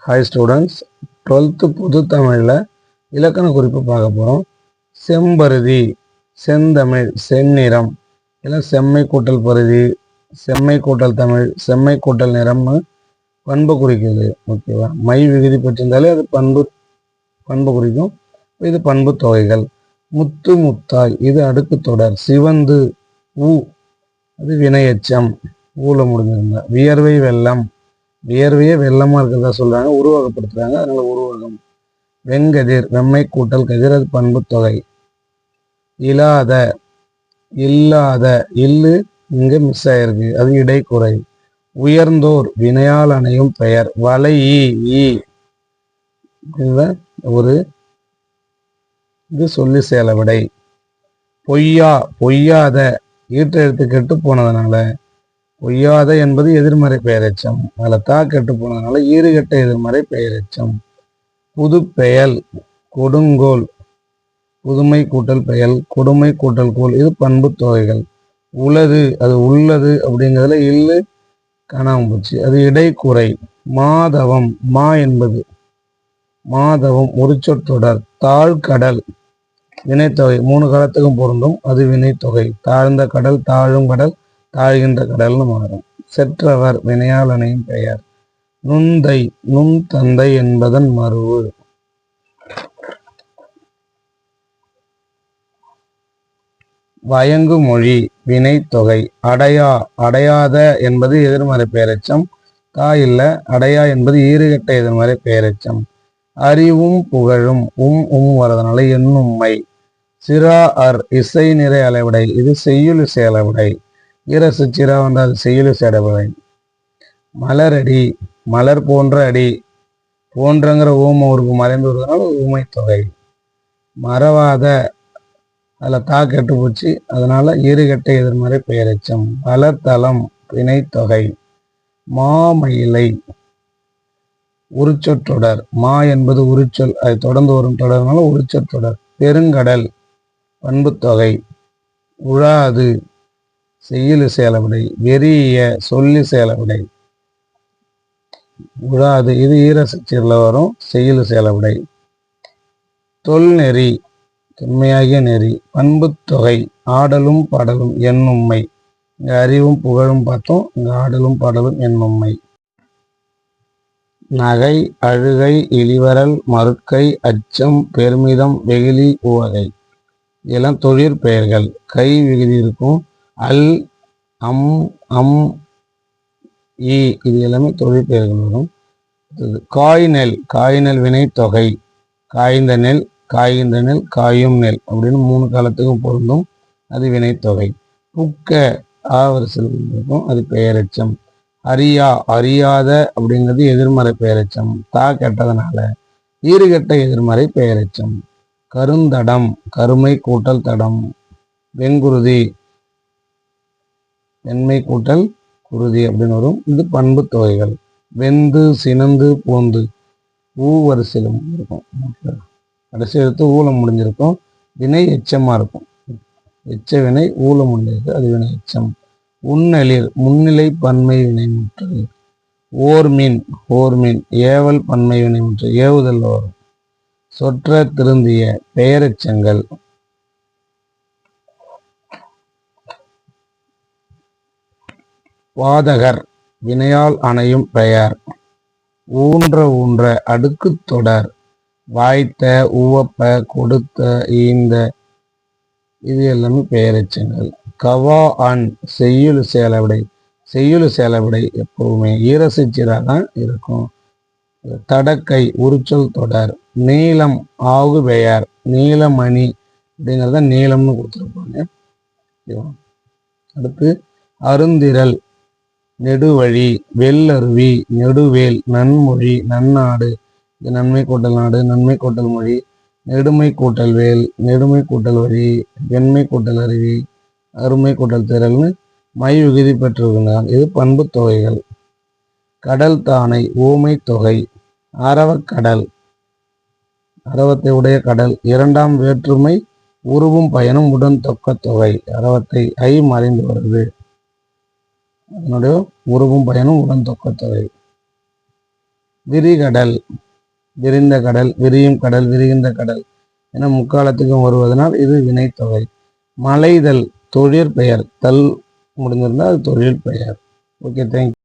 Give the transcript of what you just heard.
Hi students, 12th பொது தமிழில் இலக்கண குறிப்பு பார்க்க போகிறோம். செம்பருதி, செந்தமிழ், செந்நிறம், எல்லாம் செம்மை கூட்டல் பருதி, செம்மை கூட்டல் தமிழ், செம்மை கூட்டல் நிறம்னு பண்பு குறிக்குது. ஓகேவா? மை விகுதி பெற்றிருந்தாலே அது பண்பு குறிக்கும். இது பண்பு தொகைகள். முத்து முத்தாய், இது அடுக்கு தொடர். சிவந்து, ஊ, அது வினையெச்சம், ஊல முடிஞ்சிருந்தா. வியர்வை வெள்ளம், வியர்வையே வெள்ளமா இருக்கிறதா சொல்றாங்க, உருவகப்படுத்துறாங்க, அதனால உருவகம். வெண்கதிர், வெம்மை கூட்டல் கதிர், அது பண்பு தொகை. இல்லாத, இல்லாத, இல்லு இங்க மிஸ் ஆயிருக்கு, அது இடைக்குறை. உயர்ந்தோர், வினையால் அணையும் பெயர். வலை, ஒரு இது சொல்லி சேலவிடை. பொய்யா, பொய்யாத, ஈட்டெழுத்து கெட்டு போனதுனால பொய்யாத என்பது எதிர்மறை பெயரெச்சம். அதில் தா கெட்டு போனதுனால ஈறுகெட்ட எதிர்மறை பெயரெச்சம். புது பெயல், கொடுங்கோல், புதுமை கூட்டல் பெயல், கொடுமை கூட்டல் கோல், இது பண்பு தொகைகள். உளது, அது உள்ளது அப்படிங்கிறதுல இல்லு காணாமல் போச்சு, அது இடைக்குறை. மாதவம், மா என்பது மாதவம், ஒரு சொற்றொடர். தாழ்கடல், வினைத்தொகை, 3 காலத்துக்கும் பொருந்தும், அது வினைத்தொகை. தாழ்ந்த கடல், தாழும் கடல், தாழ்கின்ற கடல்னு மாறும். செற்றவர், வினையால் அணையும் பெயர். நுந்தை, நுண் தந்தை என்பதன் மருவு. வயங்கு மொழி, வினைத்தொகை. அடையா, அடையாத என்பது எதிர்மறை பெயரெச்சம். தா இல்ல, அடையா என்பது ஈறுகெட்ட எதிர்மறை பெயரெச்சம். அறிவும் புகழும், வரதுனால எண்ணும்மை. சிரா அர், இசை நிறை அளவிடை, இது செய்யுள் இசை அளவிடை. ஈரசு சிரா வந்தால் செய்யுள் இசை அளவிடை. மலரடி, மலர் போன்ற அடி, போன்றங்கிற ஊம உறுப்பு மறைந்து வருவதனால ஊமை தொகை. மறவாத, அதில் தா கெட்டு போச்சு, அதனால ஈறுகெட்ட எதிர்மறை பெயரெச்சம். பலத்தலம், வினைத்தொகை. மாமயிலை, உரிச்சொற்றொடர். மா என்பது உரிச்சொல், அதை தொடர்ந்து வரும் தொடர்னால உரிச்சொற்றொடர். பெருங்கடல், பண்பு தொகை. உழாது, செய்யுள் இசை அளவிடை. வெறிய, சொல்லி செயலவிடை. உழாது, இது ஈரசீரில் வரும், செய்யுள் இசை அளவிடை. தொல்நெறி, தொன்மையாகிய நெறி, பண்பு தொகை. ஆடலும் பாடலும், எண்ணும்மை. இங்க அறிவும் புகழும் பார்த்தோம், இங்க ஆடலும் பாடலும் எண்ணும்மை. நகை, அழுகை, இளிவரல், மறுக்கை, அச்சம், பெருமிதம், வெகுளி, உவகை, இதெல்லாம் தொழிற்பெயர்கள். கை விகுதி இருக்கும். அல், அம், அம், ஈ, இது எல்லாமே தொழிற்பெயர்கள் வரும். காய்நெல், காய்நெல் வினைத்தொகை. காய்ந்த நெல், காய்கின்ற நெல், காயும் நெல் அப்படின்னு 3 காலத்துக்கும் பொருந்தும், அது வினைத்தொகை. புக்க, ஆவரிசல் இருக்கும், அது பெயரெச்சம். அறியா, அறியாத அப்படிங்கிறது எதிர்மறை பெயரெச்சம். தா கெட்டதுனால ஈறுகெட்ட எதிர்மறை பெயரெச்சம். கருந்தடம், கருமை கூட்டல் தடம். வெங்குருதி, வெண்மை கூட்டல் குருதி அப்படின்னு வரும், இது பண்பு தொகைகள். வெந்து, சினந்து, போந்து, வரிசையிலும் இருக்கும். கடைசி எடுத்து ஊலம் முடிஞ்சிருக்கும், வினை எச்சமா இருக்கும். எச்ச வினை ஊல முடிஞ்சிருக்கு, அது வினை எச்சம். உன்னெளிர், முன்னிலை பன்மை வினைமுற்று. ஓர்மீன், ஓர்மீன், ஏவல் பன்மை வினைமுற்று, ஏவுதல் வரும். சொற்ற திருந்திய, பெயரெச்சங்கள். வாதகர், வினையால் அணையும் பெயர். ஊன்ற, ஊன்ற, அடுக்கு தொடர். வாய்த்த, உவப்ப, கொடுத்த, ஈந்த, இது எல்லாமே பெயரெச்சங்கள். கவா அன், செய்யுள் இசை அளவிடை. செய்யுள் இசை அளவிடை எப்பவுமே ஈரசீரா தான் இருக்கும். தடக்கை, உரிச்சொல் தொடர். நீளம், ஆகு பெயர். நீலமணி அப்படிங்கிறத நீளம்னு கொடுத்துருப்பாங்க. அடுத்து அருந்திரல், நெடுவழி. வெள்ளருவி, நெடுவேல், நன்மொழி, நன்னாடு, இது நன்மை கூட்டல் நாடு, நன்மை கூட்டல் மொழி. நெடுமை கூட்டல் வேல், நெடுமை கூட்டல் வழி, வெண்மை கூட்டல் அருவி, அருமை கூட்டல் திரள்னு மை விகுதி பெற்றிருக்கிறார், இது பண்பு தொகைகள். கடல் தானை, ஊமை தொகை. அரவக்கடல், அரவத்தை உடைய கடல். 2ஆம் வேற்றுமை உருவும் பயனும் உடன் தொக்க தொகை. அரவத்தை ஐ மறைந்து வருது, அதனுடைய உருவும் பயனும் உடன் தொக்க தொகை. விரிகடல், விரிந்த கடல், விரியும் கடல், விரிகின்ற கடல் என முக்காலத்துக்கும் வருவதனால் இது வினைத்தொகை. மலைதல் தொழிற்பெயர், தல் முடிஞ்சிருந்தால் அது தொழில் பெயர். Okay, thank you.